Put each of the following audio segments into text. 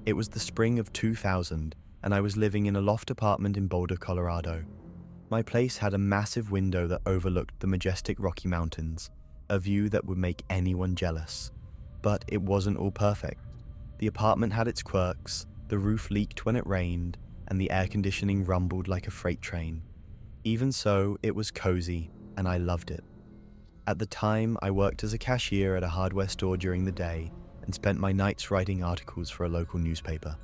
It was the spring of 2000, and I was living in a loft apartment in Boulder, Colorado. My place had a massive window that overlooked the majestic Rocky Mountains, a view that would make anyone jealous. But it wasn't all perfect. The apartment had its quirks, the roof leaked when it rained, and the air conditioning rumbled like a freight train. Even so, it was cozy, and I loved it. At the time, I worked as a cashier at a hardware store during the day and spent my nights writing articles for a local newspaper.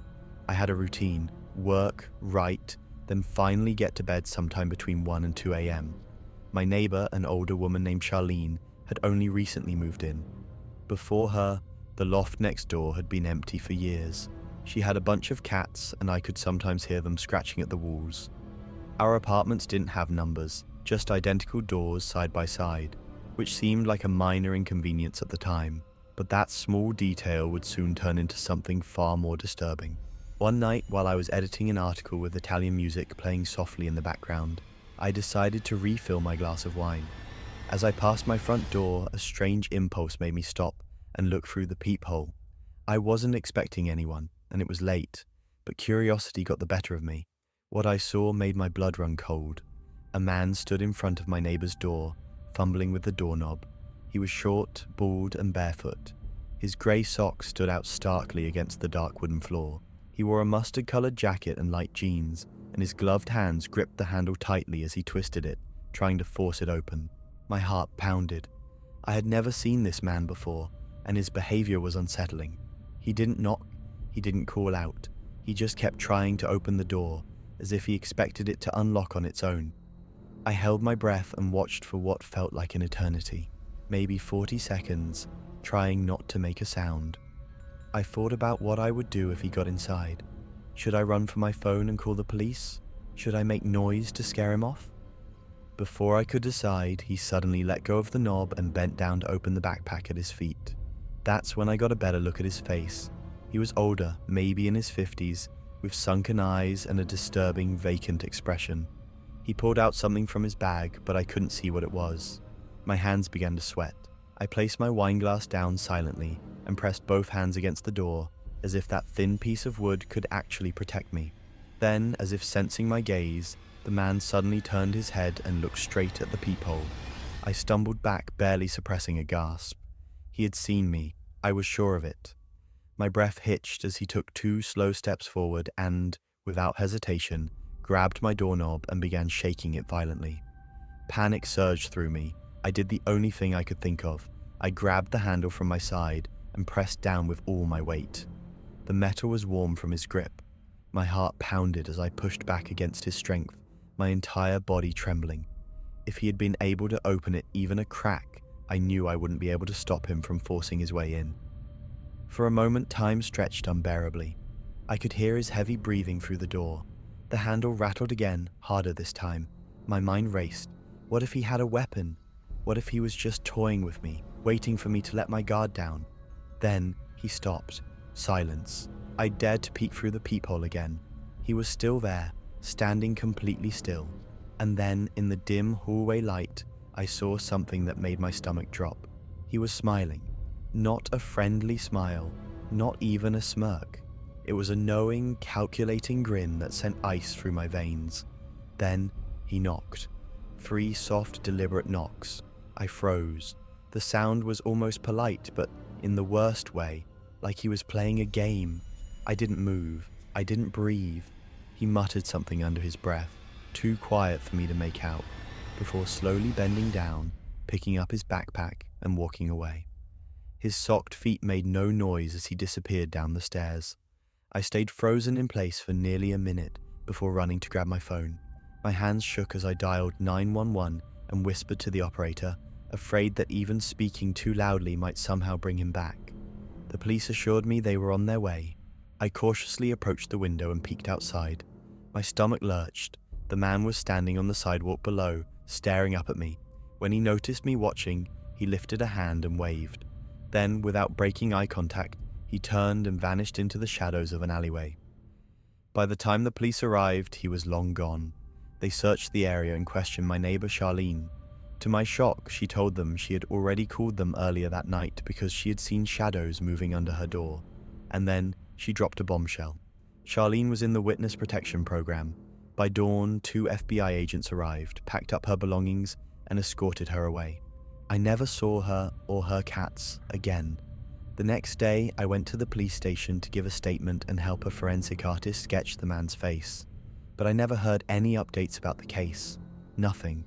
I had a routine: work, write, then finally get to bed sometime between 1 and 2 a.m. My neighbor, an older woman named Charlene, had only recently moved in. Before her, the loft next door had been empty for years. She had a bunch of cats, and I could sometimes hear them scratching at the walls. Our apartments didn't have numbers, just identical doors side by side, which seemed like a minor inconvenience at the time. But that small detail would soon turn into something far more disturbing. One night, while I was editing an article with Italian music playing softly in the background, I decided to refill my glass of wine. As I passed my front door, a strange impulse made me stop and look through the peephole. I wasn't expecting anyone, and it was late, but curiosity got the better of me. What I saw made my blood run cold. A man stood in front of my neighbor's door, fumbling with the doorknob. He was short, bald, and barefoot. His grey socks stood out starkly against the dark wooden floor. He wore a mustard-colored jacket and light jeans, and his gloved hands gripped the handle tightly as he twisted it, trying to force it open. My heart pounded. I had never seen this man before, and his behavior was unsettling. He didn't knock, he didn't call out. He just kept trying to open the door, as if he expected it to unlock on its own. I held my breath and watched for what felt like an eternity. Maybe 40 seconds, trying not to make a sound. I thought about what I would do if he got inside. Should I run for my phone and call the police? Should I make noise to scare him off? Before I could decide, he suddenly let go of the knob and bent down to open the backpack at his feet. That's when I got a better look at his face. He was older, maybe in his 50s, with sunken eyes and a disturbing, vacant expression. He pulled out something from his bag, but I couldn't see what it was. My hands began to sweat. I placed my wine glass down silently and pressed both hands against the door, as if that thin piece of wood could actually protect me. Then, as if sensing my gaze, the man suddenly turned his head and looked straight at the peephole. I stumbled back, barely suppressing a gasp. He had seen me. I was sure of it. My breath hitched as he took 2 slow steps forward and, without hesitation, grabbed my doorknob and began shaking it violently. Panic surged through me. I did the only thing I could think of. I grabbed the handle from my side and pressed down with all my weight. The metal was warm from his grip. My heart pounded as I pushed back against his strength, my entire body trembling. If he had been able to open it even a crack, I knew I wouldn't be able to stop him from forcing his way in. For a moment, time stretched unbearably. I could hear his heavy breathing through the door. The handle rattled again, harder this time. My mind raced. What if he had a weapon? What if he was just toying with me, waiting for me to let my guard down? Then he stopped. Silence. I dared to peek through the peephole again. He was still there, standing completely still. And then, in the dim hallway light, I saw something that made my stomach drop. He was smiling. Not a friendly smile, not even a smirk. It was a knowing, calculating grin that sent ice through my veins. Then he knocked. 3 soft, deliberate knocks. I froze. The sound was almost polite, but in the worst way, like he was playing a game. I didn't move. I didn't breathe. He muttered something under his breath, too quiet for me to make out, before slowly bending down, picking up his backpack and walking away. His socked feet made no noise as he disappeared down the stairs. I stayed frozen in place for nearly a minute before running to grab my phone. My hands shook as I dialed 911 and whispered to the operator, afraid that even speaking too loudly might somehow bring him back. The police assured me they were on their way. I cautiously approached the window and peeked outside. My stomach lurched. The man was standing on the sidewalk below, staring up at me. When he noticed me watching, he lifted a hand and waved. Then, without breaking eye contact, he turned and vanished into the shadows of an alleyway. By the time the police arrived, he was long gone. They searched the area and questioned my neighbor Charlene. To my shock, she told them she had already called them earlier that night because she had seen shadows moving under her door. And then she dropped a bombshell. Charlene was in the witness protection program. By dawn, 2 FBI agents arrived, packed up her belongings, and escorted her away. I never saw her or her cats again. The next day, I went to the police station to give a statement and help a forensic artist sketch the man's face. But I never heard any updates about the case. Nothing.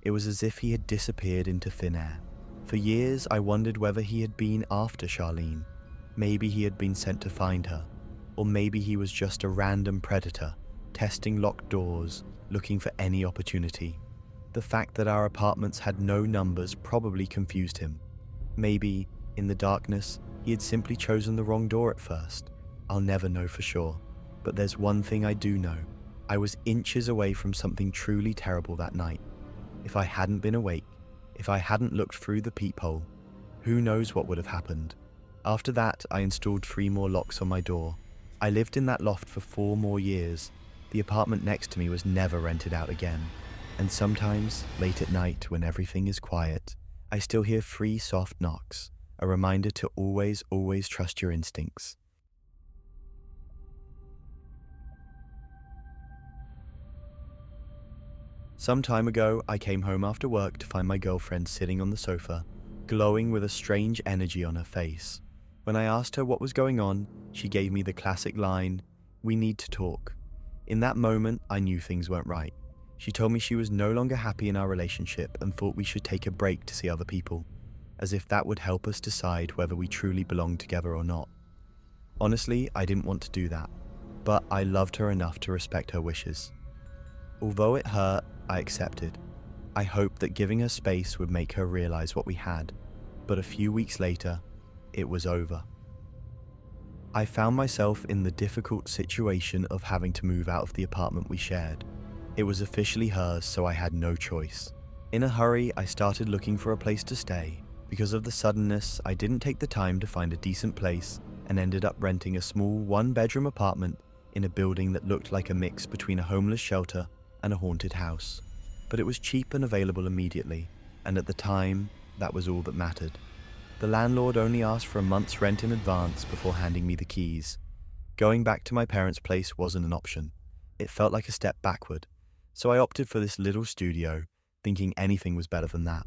It was as if he had disappeared into thin air. For years, I wondered whether he had been after Charlene. Maybe he had been sent to find her. Or maybe he was just a random predator, testing locked doors, looking for any opportunity. The fact that our apartments had no numbers probably confused him. Maybe, in the darkness, he had simply chosen the wrong door at first. I'll never know for sure. But there's one thing I do know. I was inches away from something truly terrible that night. If I hadn't been awake, if I hadn't looked through the peephole, who knows what would have happened. After that, I installed 3 more locks on my door. I lived in that loft for 4 more years. The apartment next to me was never rented out again. And sometimes, late at night when everything is quiet, I still hear 3 soft knocks, a reminder to always trust your instincts. Some time ago, I came home after work to find my girlfriend sitting on the sofa, glowing with a strange energy on her face. When I asked her what was going on, she gave me the classic line, "We need to talk." In that moment, I knew things weren't right. She told me she was no longer happy in our relationship and thought we should take a break to see other people, as if that would help us decide whether we truly belonged together or not. Honestly, I didn't want to do that, but I loved her enough to respect her wishes. Although it hurt, I accepted. I hoped that giving her space would make her realize what we had, but a few weeks later, it was over. I found myself in the difficult situation of having to move out of the apartment we shared. It was officially hers, so I had no choice. In a hurry, I started looking for a place to stay. Because of the suddenness, I didn't take the time to find a decent place and ended up renting a small 1-bedroom apartment in a building that looked like a mix between a homeless shelter and a haunted house. But it was cheap and available immediately, and at the time, that was all that mattered. The landlord only asked for a month's rent in advance before handing me the keys. Going back to my parents' place wasn't an option. It felt like a step backward, so I opted for this little studio, thinking anything was better than that.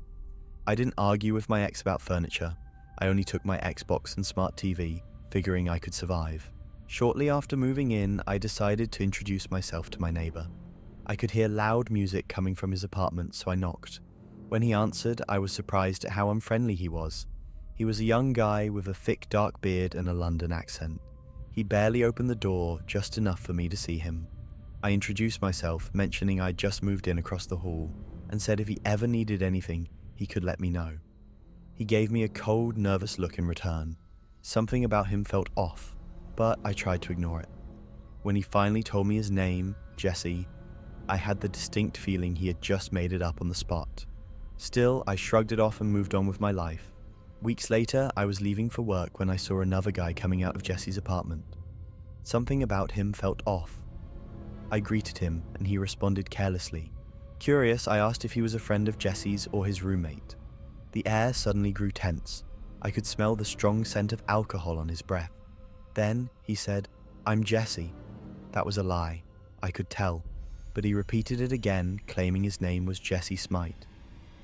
I didn't argue with my ex about furniture. I only took my Xbox and smart TV, figuring I could survive. Shortly after moving in, I decided to introduce myself to my neighbor. I could hear loud music coming from his apartment, so I knocked. When he answered, I was surprised at how unfriendly he was. He was a young guy with a thick dark beard and a London accent. He barely opened the door, just enough for me to see him. I introduced myself, mentioning I'd just moved in across the hall, and said if he ever needed anything, he could let me know. He gave me a cold, nervous look in return. Something about him felt off, but I tried to ignore it. When he finally told me his name, Jesse, I had the distinct feeling he had just made it up on the spot. Still, I shrugged it off and moved on with my life. Weeks later, I was leaving for work when I saw another guy coming out of Jesse's apartment. Something about him felt off. I greeted him, and he responded carelessly. Curious, I asked if he was a friend of Jesse's or his roommate. The air suddenly grew tense. I could smell the strong scent of alcohol on his breath. Then, he said, "I'm Jesse." That was a lie. I could tell. But he repeated it again, claiming his name was Jesse Smite.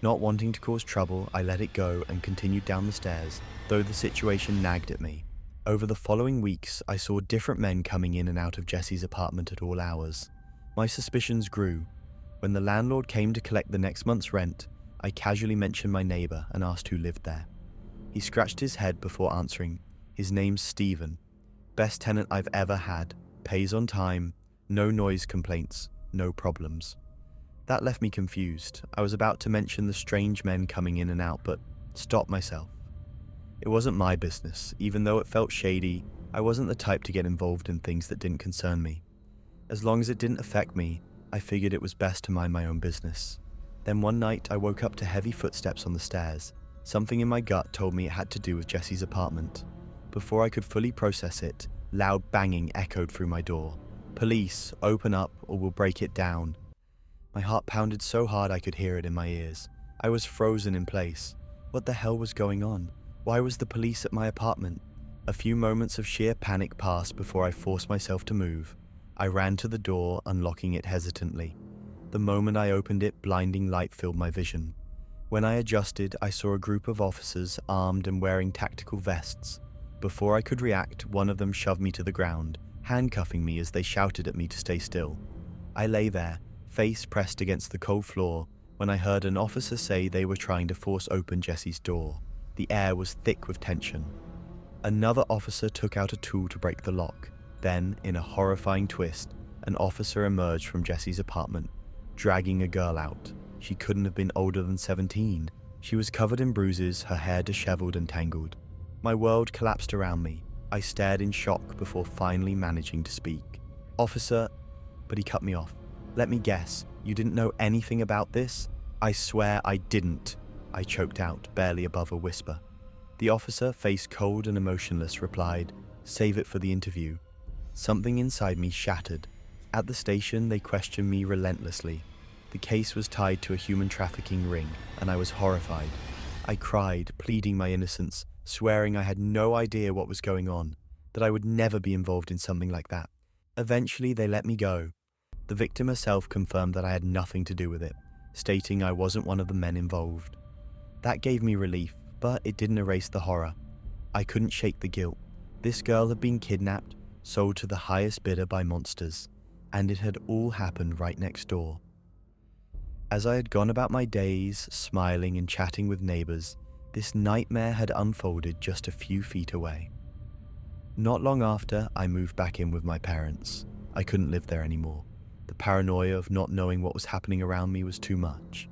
Not wanting to cause trouble, I let it go and continued down the stairs, though the situation nagged at me. Over the following weeks, I saw different men coming in and out of Jesse's apartment at all hours. My suspicions grew. When the landlord came to collect the next month's rent, I casually mentioned my neighbor and asked who lived there. He scratched his head before answering. His name's Steven. Best tenant I've ever had. Pays on time. No noise complaints. No problems. That left me confused. I was about to mention the strange men coming in and out, but stopped myself. It wasn't my business. Even though it felt shady, I wasn't the type to get involved in things that didn't concern me. As long as it didn't affect me, I figured it was best to mind my own business. Then one night, I woke up to heavy footsteps on the stairs. Something in my gut told me it had to do with Jesse's apartment. Before I could fully process it, loud banging echoed through my door. "Police, open up or we'll break it down." My heart pounded so hard I could hear it in my ears. I was frozen in place. What the hell was going on? Why was the police at my apartment? A few moments of sheer panic passed before I forced myself to move. I ran to the door, unlocking it hesitantly. The moment I opened it, blinding light filled my vision. When I adjusted, I saw a group of officers armed and wearing tactical vests. Before I could react, one of them shoved me to the ground, handcuffing me as they shouted at me to stay still. I lay there, face pressed against the cold floor, when I heard an officer say they were trying to force open Jesse's door. The air was thick with tension. Another officer took out a tool to break the lock. Then, in a horrifying twist, an officer emerged from Jesse's apartment, dragging a girl out. She couldn't have been older than 17. She was covered in bruises, her hair disheveled and tangled. My world collapsed around me. I stared in shock before finally managing to speak. "Officer," but he cut me off. "Let me guess, you didn't know anything about this?" "I swear I didn't," I choked out, barely above a whisper. The officer, face cold and emotionless, replied, "Save it for the interview." Something inside me shattered. At the station, they questioned me relentlessly. The case was tied to a human trafficking ring, and I was horrified. I cried, pleading my innocence, swearing I had no idea what was going on, that I would never be involved in something like that. Eventually, they let me go. The victim herself confirmed that I had nothing to do with it, stating I wasn't one of the men involved. That gave me relief, but it didn't erase the horror. I couldn't shake the guilt. This girl had been kidnapped, sold to the highest bidder by monsters, and it had all happened right next door. As I had gone about my days, smiling and chatting with neighbors, this nightmare had unfolded just a few feet away. Not long after, I moved back in with my parents. I couldn't live there anymore. The paranoia of not knowing what was happening around me was too much.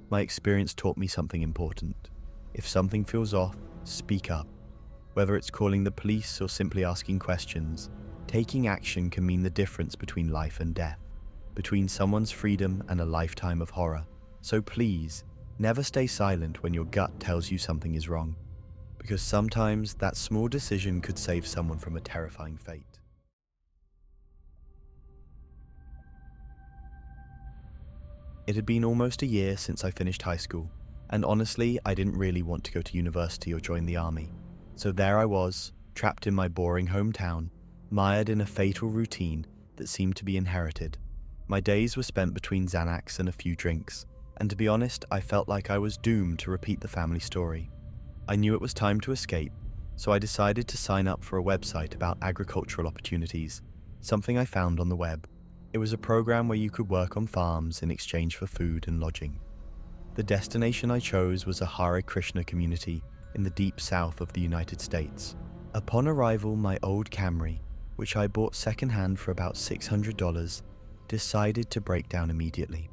My experience taught me something important. If something feels off, speak up. Whether it's calling the police or simply asking questions, taking action can mean the difference between life and death, between someone's freedom and a lifetime of horror. So please, never stay silent when your gut tells you something is wrong, because sometimes that small decision could save someone from a terrifying fate. It had been almost a year since I finished high school, and honestly, I didn't really want to go to university or join the army. So there I was, trapped in my boring hometown, mired in a fatal routine that seemed to be inherited. My days were spent between Xanax and a few drinks, and to be honest, I felt like I was doomed to repeat the family story. I knew it was time to escape, so I decided to sign up for a website about agricultural opportunities, something I found on the web. It was a program where you could work on farms in exchange for food and lodging. The destination I chose was a Hare Krishna community in the deep south of the United States. Upon arrival, my old Camry, which I bought secondhand for about $600, decided to break down immediately.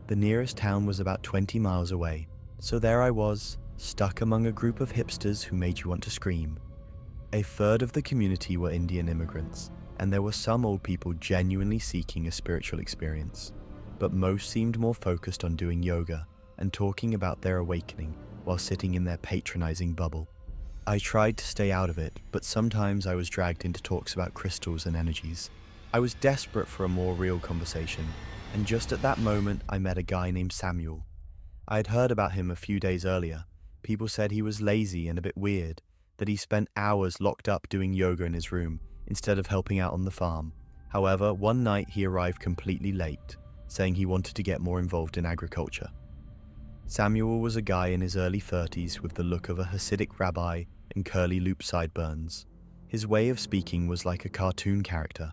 The nearest town was about 20 miles away, so there I was, stuck among a group of hipsters who made you want to scream. A third of the community were Indian immigrants, and there were some old people genuinely seeking a spiritual experience, but most seemed more focused on doing yoga and talking about their awakening while sitting in their patronizing bubble. I tried to stay out of it, but sometimes I was dragged into talks about crystals and energies. I was desperate for a more real conversation, and just at that moment I met a guy named Samuel. I had heard about him a few days earlier. People said he was lazy and a bit weird, that he spent hours locked up doing yoga in his room instead of helping out on the farm. However, one night he arrived completely late, saying he wanted to get more involved in agriculture. Samuel was a guy in his early 30s with the look of a Hasidic rabbi and curly loop sideburns. His way of speaking was like a cartoon character,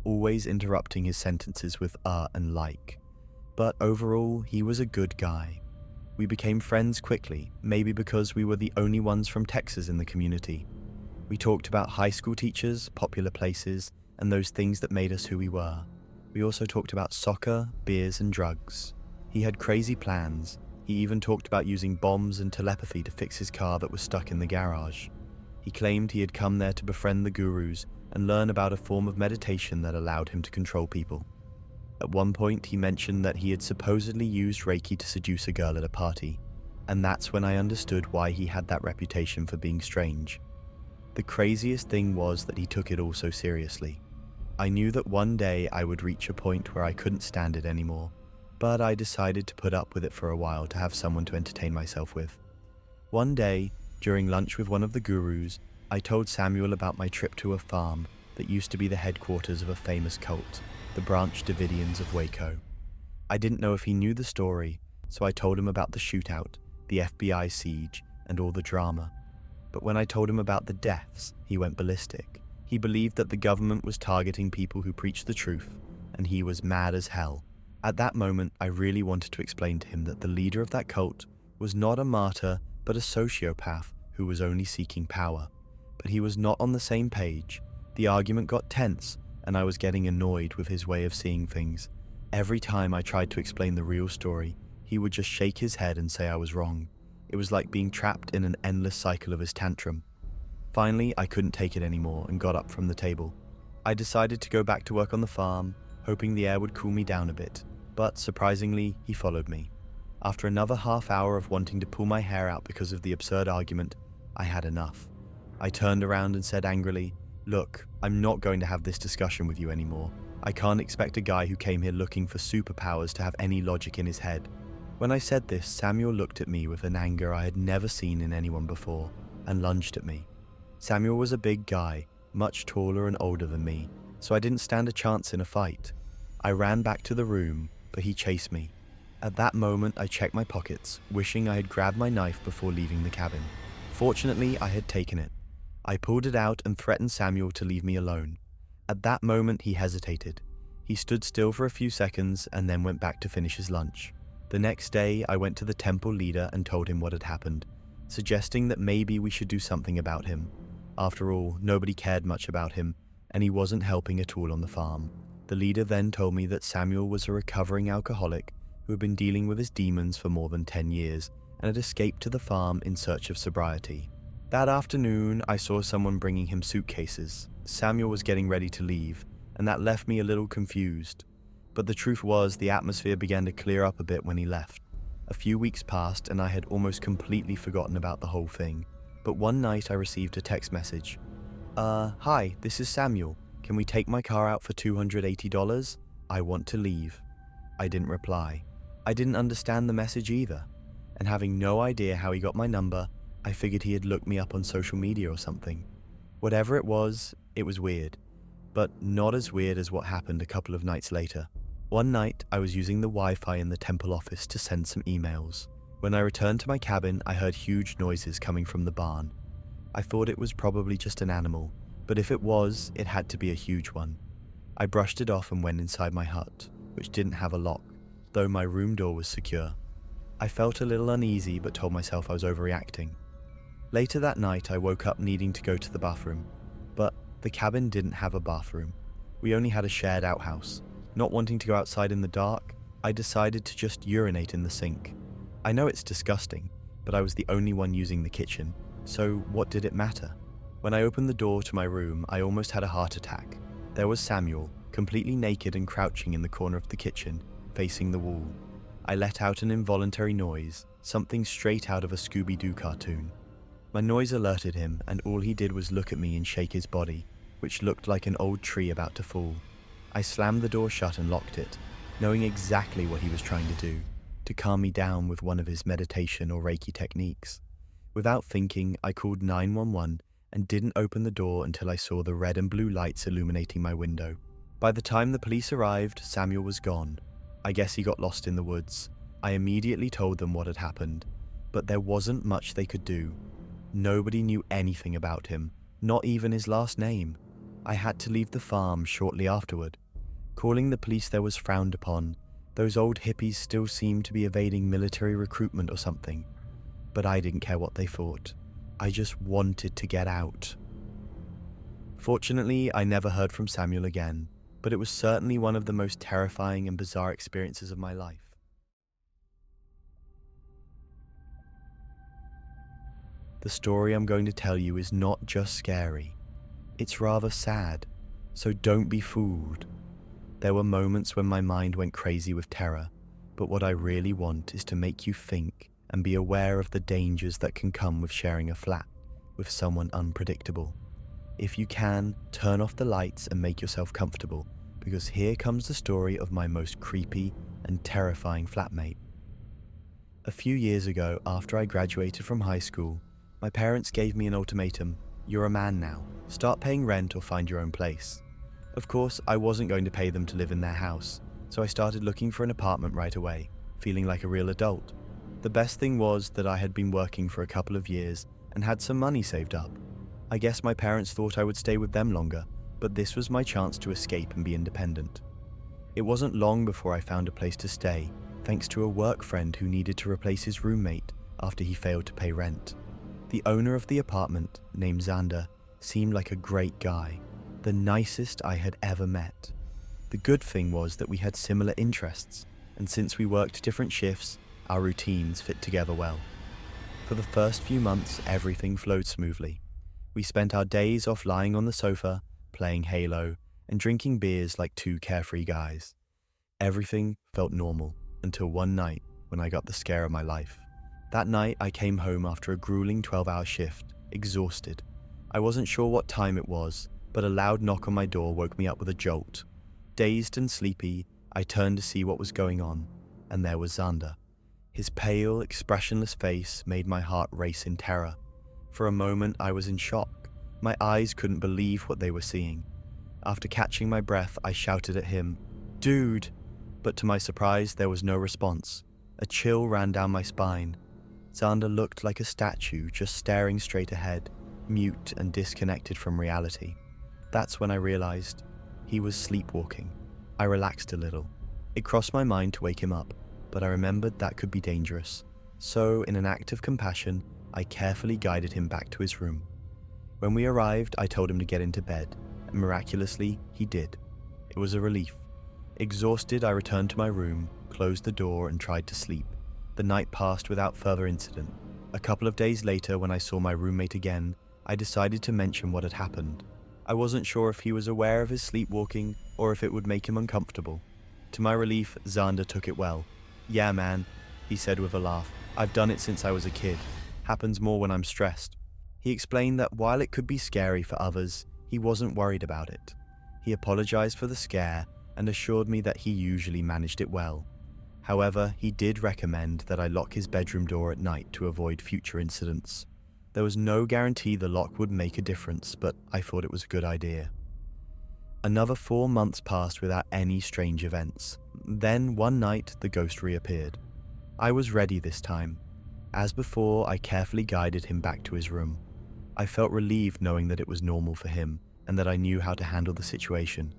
always interrupting his sentences with and like. But overall, he was a good guy. We became friends quickly, maybe because we were the only ones from Texas in the community. We talked about high school teachers, popular places, and those things that made us who we were. We also talked about soccer, beers, and drugs. He had crazy plans. He even talked about using bombs and telepathy to fix his car that was stuck in the garage. He claimed he had come there to befriend the gurus and learn about a form of meditation that allowed him to control people. At one point, he mentioned that he had supposedly used Reiki to seduce a girl at a party, and that's when I understood why he had that reputation for being strange. The craziest thing was that he took it all so seriously. I knew that one day I would reach a point where I couldn't stand it anymore, but I decided to put up with it for a while to have someone to entertain myself with. One day, during lunch with one of the gurus, I told Samuel about my trip to a farm that used to be the headquarters of a famous cult, the Branch Davidians of Waco. I didn't know if he knew the story, so I told him about the shootout, the FBI siege, and all the drama. But when I told him about the deaths, he went ballistic. He believed that the government was targeting people who preached the truth, and he was mad as hell. At that moment, I really wanted to explain to him that the leader of that cult was not a martyr, but a sociopath who was only seeking power. But he was not on the same page. The argument got tense, and I was getting annoyed with his way of seeing things. Every time I tried to explain the real story, he would just shake his head and say I was wrong. It was like being trapped in an endless cycle of his tantrum. Finally, I couldn't take it anymore and got up from the table. I decided to go back to work on the farm, hoping the air would cool me down a bit, but surprisingly, he followed me. After another half hour of wanting to pull my hair out because of the absurd argument, I had enough. I turned around and said angrily, "Look, I'm not going to have this discussion with you anymore. I can't expect a guy who came here looking for superpowers to have any logic in his head." When I said this, Samuel looked at me with an anger I had never seen in anyone before, and lunged at me. Samuel was a big guy, much taller and older than me, so I didn't stand a chance in a fight. I ran back to the room, but he chased me. At that moment, I checked my pockets, wishing I had grabbed my knife before leaving the cabin. Fortunately, I had taken it. I pulled it out and threatened Samuel to leave me alone. At that moment, he hesitated. He stood still for a few seconds and then went back to finish his lunch. The next day, I went to the temple leader and told him what had happened, suggesting that maybe we should do something about him. After all, nobody cared much about him, and he wasn't helping at all on the farm. The leader then told me that Samuel was a recovering alcoholic who had been dealing with his demons for more than 10 years and had escaped to the farm in search of sobriety. That afternoon, I saw someone bringing him suitcases. Samuel was getting ready to leave, and that left me a little confused. But the truth was, the atmosphere began to clear up a bit when he left. A few weeks passed, and I had almost completely forgotten about the whole thing. But one night I received a text message. Hi, this is Samuel. Can we take my car out for $280? I want to leave." I didn't reply. I didn't understand the message either. And having no idea how he got my number, I figured he had looked me up on social media or something. Whatever it was weird. But not as weird as what happened a couple of nights later. One night, I was using the Wi-Fi in the temple office to send some emails. When I returned to my cabin, I heard huge noises coming from the barn. I thought it was probably just an animal, but if it was, it had to be a huge one. I brushed it off and went inside my hut, which didn't have a lock, though my room door was secure. I felt a little uneasy but told myself I was overreacting. Later that night, I woke up needing to go to the bathroom, but the cabin didn't have a bathroom. We only had a shared outhouse. Not wanting to go outside in the dark, I decided to just urinate in the sink. I know it's disgusting, but I was the only one using the kitchen, so what did it matter? When I opened the door to my room, I almost had a heart attack. There was Samuel, completely naked and crouching in the corner of the kitchen, facing the wall. I let out an involuntary noise, something straight out of a Scooby-Doo cartoon. My noise alerted him, and all he did was look at me and shake his body, which looked like an old tree about to fall. I slammed the door shut and locked it, knowing exactly what he was trying to do, to calm me down with one of his meditation or Reiki techniques. Without thinking, I called 911 and didn't open the door until I saw the red and blue lights illuminating my window. By the time the police arrived, Samuel was gone. I guess he got lost in the woods. I immediately told them what had happened, but there wasn't much they could do. Nobody knew anything about him, not even his last name. I had to leave the farm shortly afterward. Calling the police there was frowned upon. Those old hippies still seemed to be evading military recruitment or something. But I didn't care what they thought. I just wanted to get out. Fortunately, I never heard from Samuel again, but it was certainly one of the most terrifying and bizarre experiences of my life. The story I'm going to tell you is not just scary. It's rather sad, so don't be fooled. There were moments when my mind went crazy with terror, but what I really want is to make you think and be aware of the dangers that can come with sharing a flat with someone unpredictable. If you can, turn off the lights and make yourself comfortable, because here comes the story of my most creepy and terrifying flatmate. A few years ago, after I graduated from high school, my parents gave me an ultimatum. "You're a man now. Start paying rent or find your own place." Of course, I wasn't going to pay them to live in their house, so I started looking for an apartment right away, feeling like a real adult. The best thing was that I had been working for a couple of years and had some money saved up. I guess my parents thought I would stay with them longer, but this was my chance to escape and be independent. It wasn't long before I found a place to stay, thanks to a work friend who needed to replace his roommate after he failed to pay rent. The owner of the apartment, named Xander, seemed like a great guy, the nicest I had ever met. The good thing was that we had similar interests, and since we worked different shifts, our routines fit together well. For the first few months, everything flowed smoothly. We spent our days off lying on the sofa, playing Halo, and drinking beers like two carefree guys. Everything felt normal until one night when I got the scare of my life. That night, I came home after a grueling 12-hour shift, exhausted. I wasn't sure what time it was, but a loud knock on my door woke me up with a jolt. Dazed and sleepy, I turned to see what was going on, and there was Xander. His pale, expressionless face made my heart race in terror. For a moment, I was in shock. My eyes couldn't believe what they were seeing. After catching my breath, I shouted at him, "Dude!" But to my surprise, there was no response. A chill ran down my spine. Xander looked like a statue, just staring straight ahead, mute and disconnected from reality. That's when I realized he was sleepwalking. I relaxed a little. It crossed my mind to wake him up, but I remembered that could be dangerous. So, in an act of compassion, I carefully guided him back to his room. When we arrived, I told him to get into bed, and miraculously, he did. It was a relief. Exhausted, I returned to my room, closed the door, and tried to sleep. The night passed without further incident. A couple of days later, when I saw my roommate again, I decided to mention what had happened. I wasn't sure if he was aware of his sleepwalking or if it would make him uncomfortable. To my relief, Xander took it well. "Yeah, man," he said with a laugh. "I've done it since I was a kid. Happens more when I'm stressed." He explained that while it could be scary for others, he wasn't worried about it. He apologized for the scare and assured me that he usually managed it well. However, he did recommend that I lock his bedroom door at night to avoid future incidents. There was no guarantee the lock would make a difference, but I thought it was a good idea. Another 4 months passed without any strange events. Then, one night, the ghost reappeared. I was ready this time. As before, I carefully guided him back to his room. I felt relieved knowing that it was normal for him, and that I knew how to handle the situation.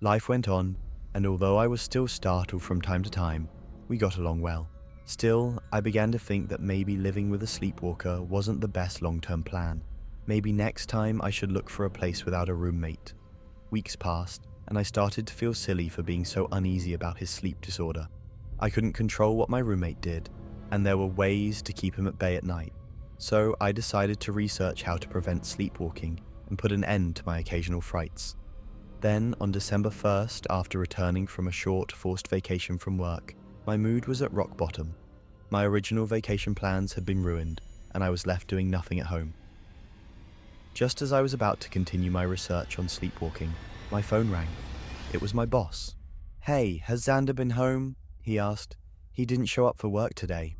Life went on, and although I was still startled from time to time, we got along well. Still, I began to think that maybe living with a sleepwalker wasn't the best long-term plan. Maybe next time I should look for a place without a roommate. Weeks passed, and I started to feel silly for being so uneasy about his sleep disorder. I couldn't control what my roommate did, and there were ways to keep him at bay at night. So I decided to research how to prevent sleepwalking and put an end to my occasional frights. Then, on December 1st, after returning from a short, forced vacation from work, my mood was at rock bottom. My original vacation plans had been ruined, and I was left doing nothing at home. Just as I was about to continue my research on sleepwalking, my phone rang. It was my boss. "Hey, has Xander been home?" he asked. "He didn't show up for work today."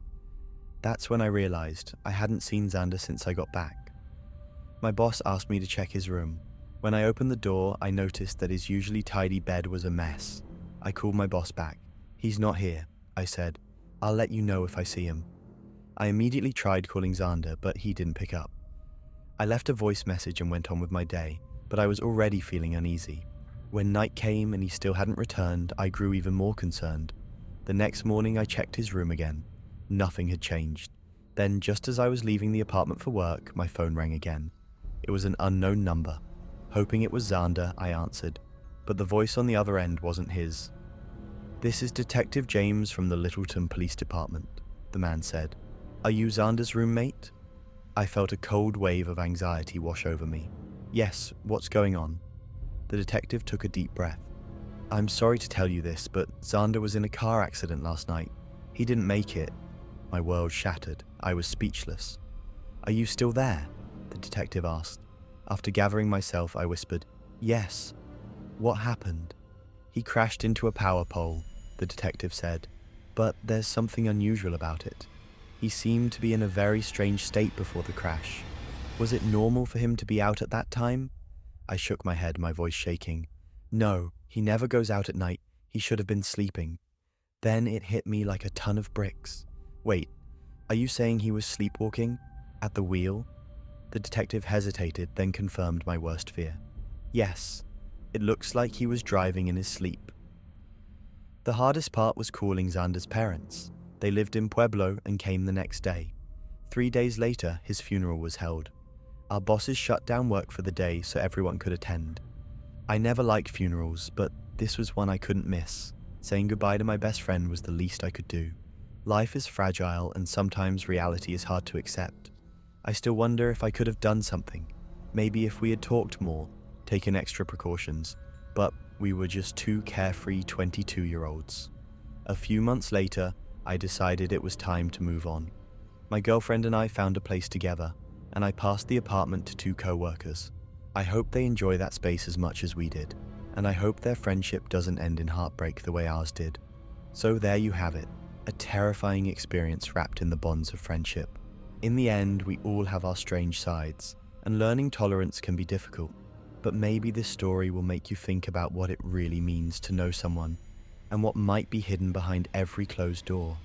That's when I realized I hadn't seen Xander since I got back. My boss asked me to check his room. When I opened the door, I noticed that his usually tidy bed was a mess. I called my boss back. "He's not here," I said. "I'll let you know if I see him." I immediately tried calling Xander, but he didn't pick up. I left a voice message and went on with my day, but I was already feeling uneasy. When night came and he still hadn't returned, I grew even more concerned. The next morning, I checked his room again. Nothing had changed. Then, just as I was leaving the apartment for work, my phone rang again. It was an unknown number. Hoping it was Xander, I answered, but the voice on the other end wasn't his. "This is Detective James from the Littleton Police Department," the man said. "Are you Xander's roommate?" I felt a cold wave of anxiety wash over me. "Yes, what's going on?" The detective took a deep breath. "I'm sorry to tell you this, but Xander was in a car accident last night. He didn't make it." My world shattered. I was speechless. "Are you still there?" the detective asked. After gathering myself, I whispered, "Yes." "What happened?" "He crashed into a power pole," the detective said. "But there's something unusual about it. He seemed to be in a very strange state before the crash. Was it normal for him to be out at that time? I shook my head, my voice shaking. No, he never goes out at night. He should have been sleeping. Then it hit me like a ton of bricks. Wait, are you saying he was sleepwalking? At the wheel? The detective hesitated, then confirmed my worst fear. Yes, it looks like he was driving in his sleep. The hardest part was calling Xander's parents. They lived in Pueblo and came the next day. 3 days later, his funeral was held. Our bosses shut down work for the day so everyone could attend. I never liked funerals, but this was one I couldn't miss. Saying goodbye to my best friend was the least I could do. Life is fragile and sometimes reality is hard to accept. I still wonder if I could have done something. Maybe if we had talked more, taken extra precautions, but we were just two carefree 22-year-olds. A few months later, I decided it was time to move on. My girlfriend and I found a place together, and I passed the apartment to 2 co-workers. I hope they enjoy that space as much as we did, and I hope their friendship doesn't end in heartbreak the way ours did. So there you have it, a terrifying experience wrapped in the bonds of friendship. In the end, we all have our strange sides, and learning tolerance can be difficult, but maybe this story will make you think about what it really means to know someone, and what might be hidden behind every closed door.